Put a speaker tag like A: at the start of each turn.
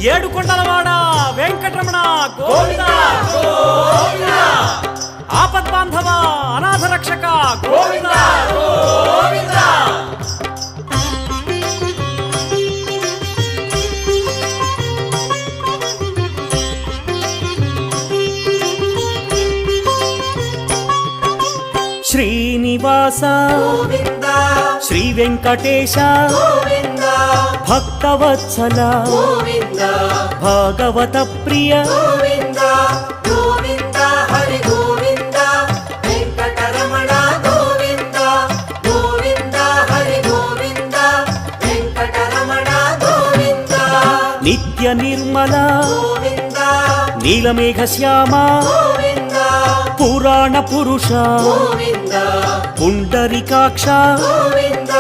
A: ఏడుకొండలవాడ వెంకటరమణ గోవింద గోవింద, ఆపద్బాంధవ అనాథ రక్షక గోవింద గోవింద. శ్రీనివాస
B: గోవింద
A: శ్రీ వెంకటేశ
B: గోవింద
A: భక్తవత్సల
B: గోవింద
A: భాగవత ప్రియ
B: గోవింద గోవింద హరి గోవింద వెంకటరమణ గోవింద గోవింద హరి గోవింద వెంకటరమణ గోవింద
A: నిత్య నిర్మల
B: గోవింద
A: నీలమేఘ శ్యామ
B: గోవింద
A: పురాణ పురుష
B: గోవింద
A: పుండరికాక్ష
B: గోవింద